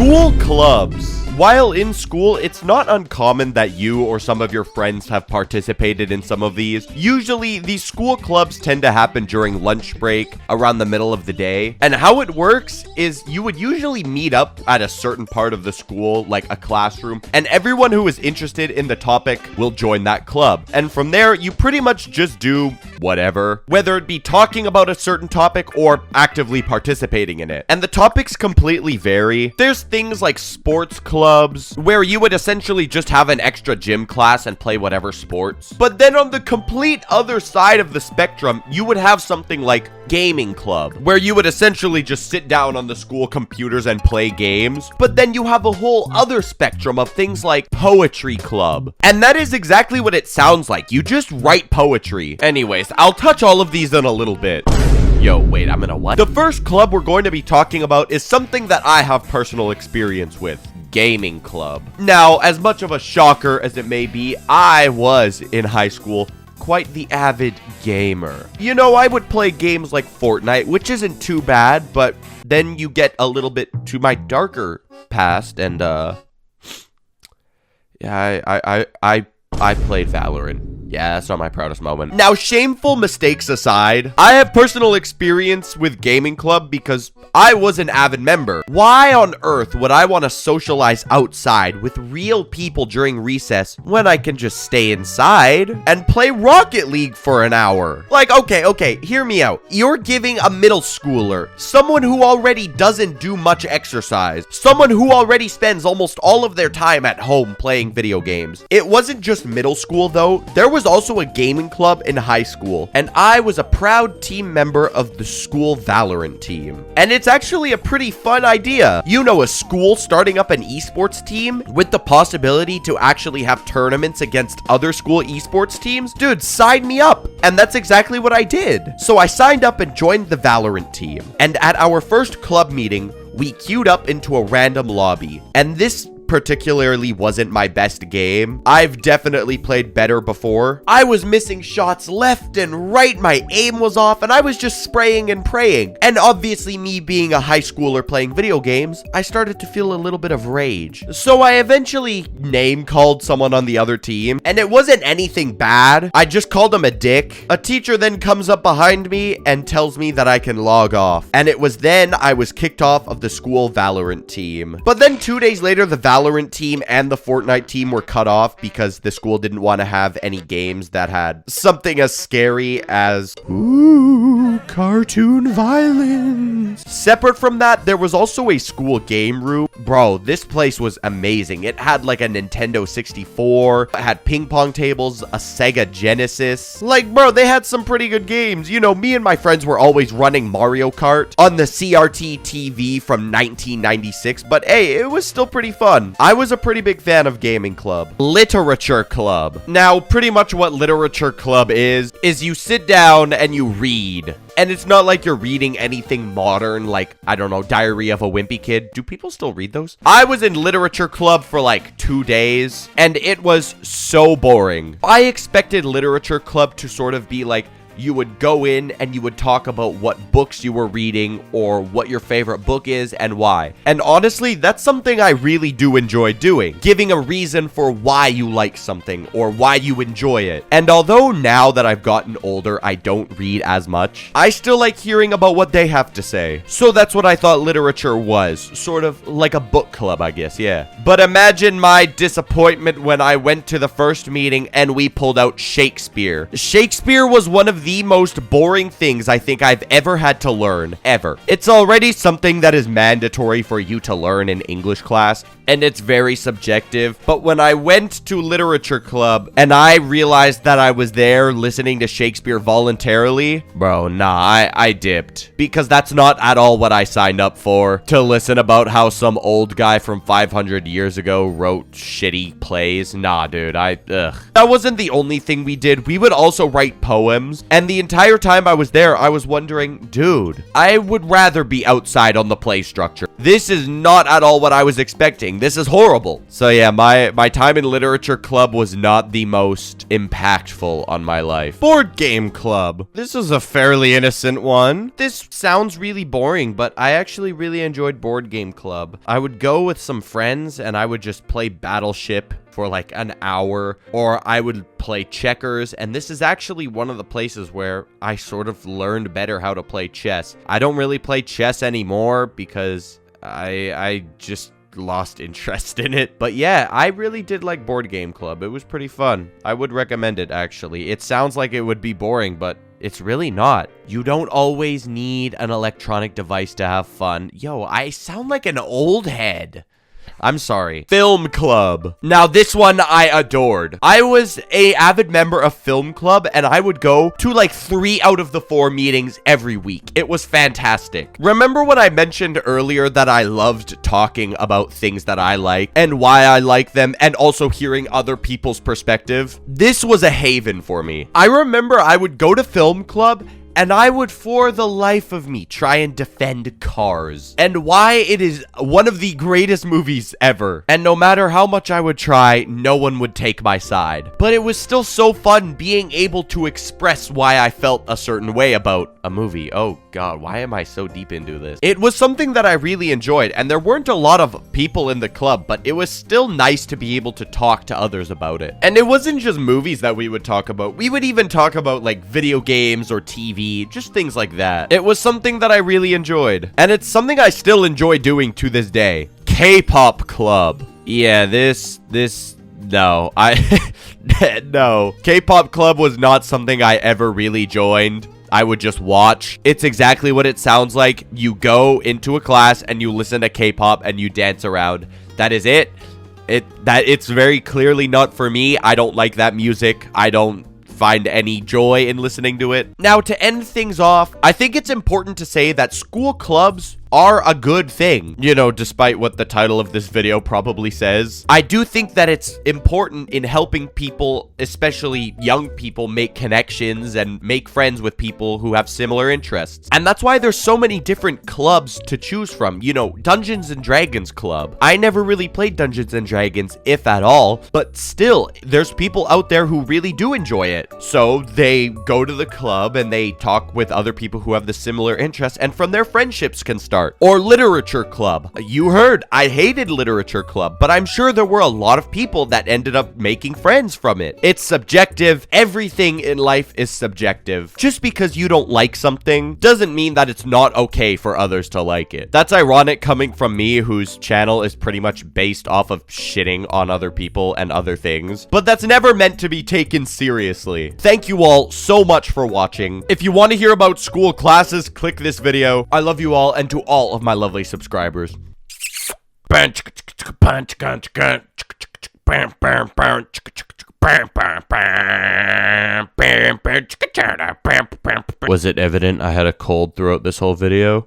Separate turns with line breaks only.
School clubs. While in school, it's not uncommon that you or some of your friends have participated in some of these. Usually, these school clubs tend to happen during lunch break, around the middle of the day. And how it works is you would usually meet up at a certain part of the school, like a classroom, and everyone who is interested in the topic will join that club. And from there, you pretty much just do whatever, whether it be talking about a certain topic or actively participating in it. And the topics completely vary. There's things like sports clubs, where you would essentially just have an extra gym class and play whatever sports. But then on the complete other side of the spectrum, you would have something like gaming club, where you would essentially just sit down on the school computers and play games. But then you have a whole other spectrum of things like poetry club. And that is exactly what it sounds like. You just write poetry. Anyways, I'll touch all of these in a little bit. Yo, wait, I'm gonna what? The first club we're going to be talking about is something that I have personal experience with. Gaming club. Now, as much of a shocker as it may be, I was in high school quite the avid gamer. You know, I would play games like Fortnite, which isn't too bad, but then you get a little bit to my darker past, and yeah, I played Valorant. Yeah, that's not my proudest moment. Now, shameful mistakes aside, I have personal experience with gaming club because I was an avid member. Why on earth would I want to socialize outside with real people during recess when I can just stay inside and play Rocket League for an hour? Like, okay, hear me out. You're giving a middle schooler, someone who already doesn't do much exercise, someone who already spends almost all of their time at home playing video games. It wasn't just middle school though. There was also a gaming club in high school, and I was a proud team member of the school Valorant team. And it's actually a pretty fun idea. You know, a school starting up an esports team with the possibility to actually have tournaments against other school esports teams? Dude, sign me up. And that's exactly what I did. So I signed up and joined the Valorant team. And at our first club meeting, we queued up into a random lobby. And this particularly wasn't my best game. I've definitely played better before. I was missing shots left and right, my aim was off, and I was just spraying and praying. And obviously, me being a high schooler playing video games, I started to feel a little bit of rage. So I eventually name called someone on the other team, and it wasn't anything bad. I just called him a dick. A teacher then comes up behind me and tells me that I can log off. And it was then I was kicked off of the school Valorant team. But then 2 days later, the Valorant team and the Fortnite team were cut off because the school didn't want to have any games that had something as scary as cartoon violence. Separate from that, there was also a school game room. Bro, this place was amazing. It had like a Nintendo 64, it had ping pong tables, a Sega Genesis. Like, bro, they had some pretty good games. You know, me and my friends were always running Mario Kart on the CRT TV from 1996, but hey, it was still pretty fun. I was a pretty big fan of gaming club. Literature club. Now, pretty much what literature club is you sit down and you read. And it's not like you're reading anything modern, like, I don't know, Diary of a Wimpy Kid. Do people still read those? I was in literature club for like 2 days, and it was so boring. I expected literature club to sort of be like, you would go in and you would talk about what books you were reading or what your favorite book is and why. And honestly, that's something I really do enjoy doing, giving a reason for why you like something or why you enjoy it. And although now that I've gotten older, I don't read as much, I still like hearing about what they have to say. So that's what I thought literature was, sort of like a book club, I guess, yeah. But imagine my disappointment when I went to the first meeting and we pulled out Shakespeare. Shakespeare was one of the most boring things I think I've ever had to learn, ever. It's already something that is mandatory for you to learn in English class, and it's very subjective. But when I went to literature club and I realized that I was there listening to Shakespeare voluntarily, bro, nah, I dipped. Because that's not at all what I signed up for, to listen about how some old guy from 500 years ago wrote shitty plays. Nah, dude, ugh. That wasn't the only thing we did. We would also write poems. And the entire time I was there, I was wondering, dude, I would rather be outside on the play structure. This is not at all what I was expecting. This is horrible. So yeah, my time in literature club was not the most impactful on my life. Board game club. This is a fairly innocent one. This sounds really boring, but I actually really enjoyed board game club. I would go with some friends and I would just play Battleship for like an hour, or I would play checkers. And this is actually one of the places where I sort of learned better how to play chess. I don't really play chess anymore because I just lost interest in it. But yeah, I really did like board game club. It was pretty fun. I would recommend it, actually. It sounds like it would be boring, but it's really not. You don't always need an electronic device to have fun. Yo, I sound like an old head. I'm sorry. Film club. Now, this one I adored. I was an avid member of film club, and I would go to like 3 out of the 4 meetings every week. It was fantastic. Remember when I mentioned earlier that I loved talking about things that I like and why I like them, and also hearing other people's perspective? This was a haven for me. I remember I would go to film club and I would, for the life of me, try and defend Cars and why it is one of the greatest movies ever. And no matter how much I would try, no one would take my side. But it was still so fun being able to express why I felt a certain way about a movie. Oh God, why am I so deep into this? It was something that I really enjoyed, and there weren't a lot of people in the club, but it was still nice to be able to talk to others about it. And it wasn't just movies that we would talk about. We would even talk about like video games or TV. Just things like that. It was something that I really enjoyed, and it's something I still enjoy doing to this day. K-pop club. Yeah, no, no. K-pop club was not something I ever really joined. I would just watch. It's exactly what it sounds like. You go into a class and you listen to K-pop and you dance around. That is it. It's very clearly not for me. I don't like that music. I don't find any joy in listening to it. Now, to end things off, I think it's important to say that school clubs are a good thing, you know, despite what the title of this video probably says. I do think that it's important in helping people, especially young people, make connections and make friends with people who have similar interests. And that's why there's so many different clubs to choose from. You know, Dungeons and Dragons club. I never really played Dungeons and Dragons, if at all, but still, there's people out there who really do enjoy it. So they go to the club and they talk with other people who have the similar interests, and from there, friendships can start. Or literature club. You heard, I hated literature club, but I'm sure there were a lot of people that ended up making friends from it. It's subjective. Everything in life is subjective. Just because you don't like something doesn't mean that it's not okay for others to like it. That's ironic coming from me, whose channel is pretty much based off of shitting on other people and other things, but that's never meant to be taken seriously. Thank you all so much for watching. If you want to hear about school classes, click this video. I love you all, and to all of my lovely subscribers. Was it evident I had a cold throughout this whole video?